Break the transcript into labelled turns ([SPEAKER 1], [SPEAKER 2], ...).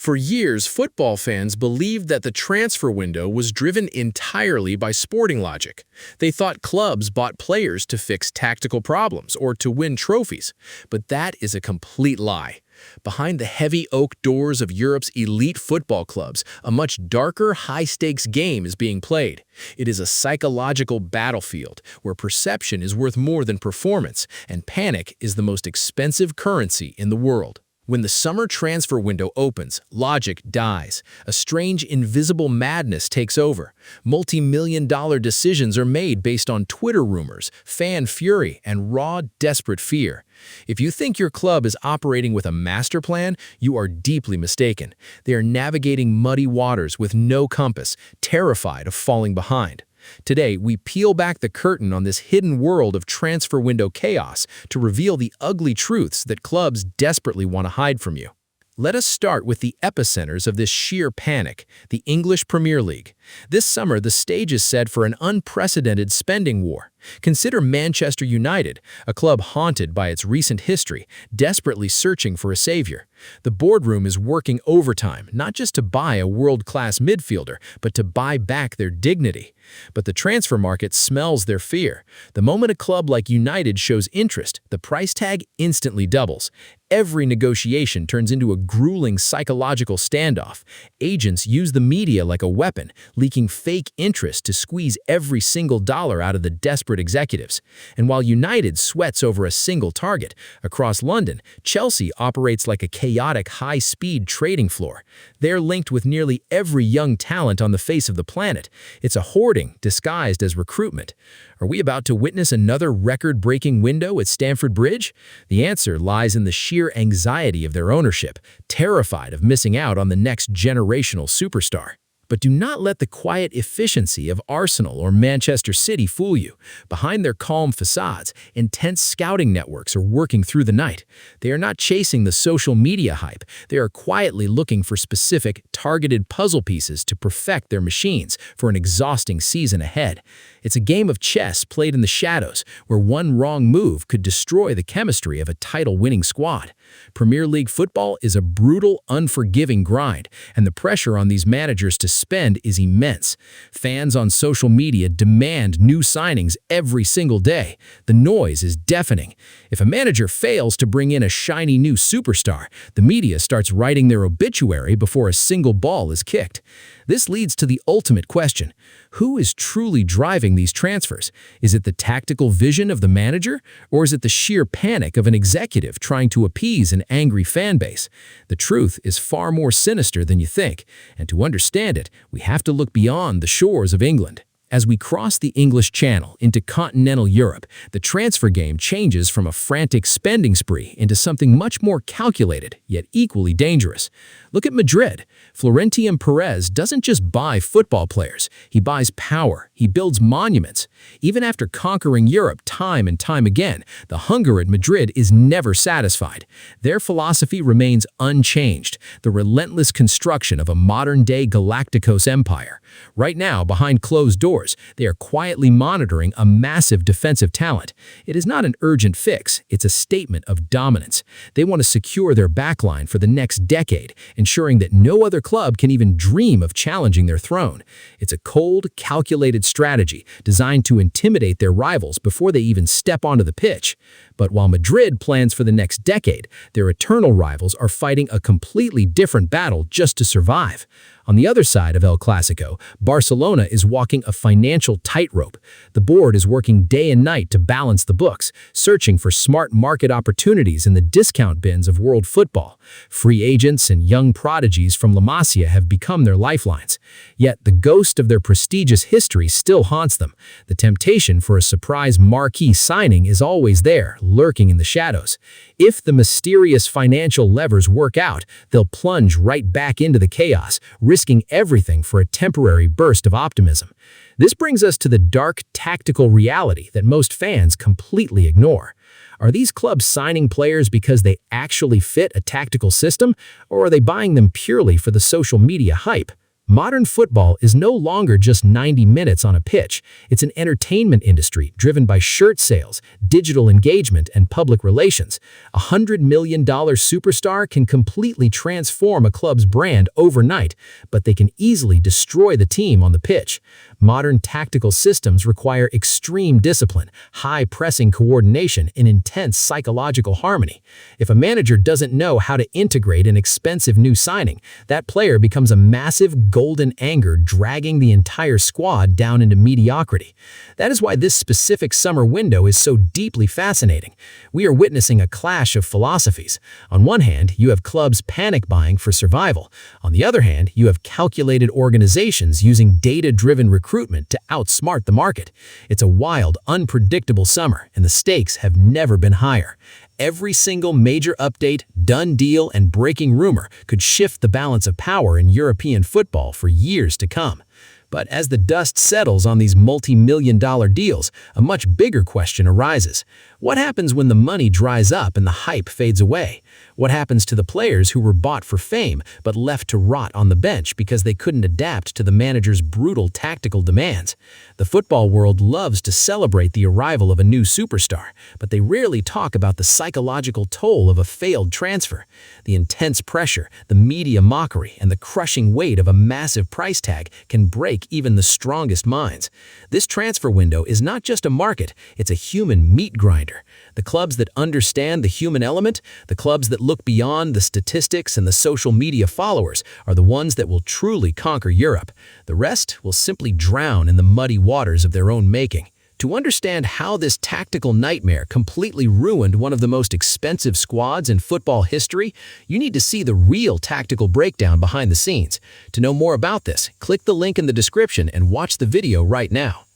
[SPEAKER 1] For years, football fans believed that the transfer window was driven entirely by sporting logic. They thought clubs bought players to fix tactical problems or to win trophies. But that is a complete lie. Behind the heavy oak doors of Europe's elite football clubs, a much darker, high-stakes game is being played. It is a psychological battlefield where perception is worth more than performance, and panic is the most expensive currency in the world. When the summer transfer window opens, logic dies. A strange, invisible madness takes over. Multi-million-dollar decisions are made based on Twitter rumors, fan fury, and raw, desperate fear. If you think your club is operating with a master plan, you are deeply mistaken. They are navigating muddy waters with no compass, terrified of falling behind. Today, we peel back the curtain on this hidden world of transfer window chaos to reveal the ugly truths that clubs desperately want to hide from you. Let us start with the epicenters of this sheer panic, the English Premier League. This summer, the stage is set for an unprecedented spending war. Consider Manchester United, a club haunted by its recent history, desperately searching for a savior. The boardroom is working overtime, not just to buy a world-class midfielder, but to buy back their dignity. But the transfer market smells their fear. The moment a club like United shows interest, the price tag instantly doubles. Every negotiation turns into a grueling psychological standoff. Agents use the media like a weapon, leaking fake interest to squeeze every single dollar out of the desperate executives. And while United sweats over a single target, across London, Chelsea operates like a chaotic high-speed trading floor. They're linked with nearly every young talent on the face of the planet. It's a hoarding disguised as recruitment. Are we about to witness another record-breaking window at Stamford Bridge? The answer lies in the sheer anxiety of their ownership, terrified of missing out on the next generational superstar. But do not let the quiet efficiency of Arsenal or Manchester City fool you. Behind their calm facades, intense scouting networks are working through the night. They are not chasing the social media hype. They are quietly looking for specific, targeted puzzle pieces to perfect their machines for an exhausting season ahead. It's a game of chess played in the shadows, where one wrong move could destroy the chemistry of a title-winning squad. Premier League football is a brutal, unforgiving grind, and the pressure on these managers to spend is immense. Fans on social media demand new signings every single day. The noise is deafening. If a manager fails to bring in a shiny new superstar, the media starts writing their obituary before a single ball is kicked. This leads to the ultimate question. Who is truly driving these transfers? Is it the tactical vision of the manager, or is it the sheer panic of an executive trying to appease an angry fan base? The truth is far more sinister than you think, and to understand it, we have to look beyond the shores of England. As we cross the English Channel into continental Europe, the transfer game changes from a frantic spending spree into something much more calculated, yet equally dangerous. Look at Madrid. Florentino Perez doesn't just buy football players. He buys power. He builds monuments. Even after conquering Europe time and time again, the hunger at Madrid is never satisfied. Their philosophy remains unchanged, the relentless construction of a modern-day Galacticos empire. Right now, behind closed doors, they are quietly monitoring a massive defensive talent. It is not an urgent fix, it's a statement of dominance. They want to secure their backline for the next decade, ensuring that no other club can even dream of challenging their throne. It's a cold, calculated strategy designed to intimidate their rivals before they even step onto the pitch. But while Madrid plans for the next decade, their eternal rivals are fighting a completely different battle just to survive. On the other side of El Clasico, Barcelona is walking a financial tightrope. The board is working day and night to balance the books, searching for smart market opportunities in the discount bins of world football. Free agents and young prodigies from La Masia have become their lifelines. Yet the ghost of their prestigious history still haunts them. The temptation for a surprise marquee signing is always there, lurking in the shadows. If the mysterious financial levers work out, they'll plunge right back into the chaos, risking everything for a temporary burst of optimism. This brings us to the dark, tactical reality that most fans completely ignore. Are these clubs signing players because they actually fit a tactical system, or are they buying them purely for the social media hype?
[SPEAKER 2] Modern football is no longer just 90 minutes on a pitch. It's an entertainment industry driven by shirt sales, digital engagement, and public relations. $100 million superstar can completely transform a club's brand overnight, but they can easily destroy the team on the pitch. Modern tactical systems require extreme discipline, high pressing coordination, and intense psychological harmony. If a manager doesn't know how to integrate an expensive new signing, that player becomes a massive golden anger, dragging the entire squad down into mediocrity. That is why this specific summer window is so deeply fascinating. We are witnessing a clash of philosophies. On one hand, you have clubs panic buying for survival. On the other hand, you have calculated organizations using data-driven recruitment to outsmart the market. It's a wild, unpredictable summer, and the stakes have never been higher. Every single major update, done deal, and breaking rumor could shift the balance of power in European football for years to come. But as the dust settles on these multi-million-dollar deals, a much bigger question arises. What happens when the money dries up and the hype fades away? What happens to the players who were bought for fame but left to rot on the bench because they couldn't adapt to the manager's brutal tactical demands? The football world loves to celebrate the arrival of a new superstar, but they rarely talk about the psychological toll of a failed transfer. The intense pressure, the media mockery, and the crushing weight of a massive price tag can break even the strongest minds. This transfer window is not just a market, it's a human meat grinder. The clubs that understand the human element, the clubs that look beyond the statistics and the social media followers, are the ones that will truly conquer Europe. The rest will simply drown in the muddy waters of their own making. To understand how this tactical nightmare completely ruined one of the most expensive squads in football history, you need to see the real tactical breakdown behind the scenes. To know more about this, click the link in the description and watch the video right now.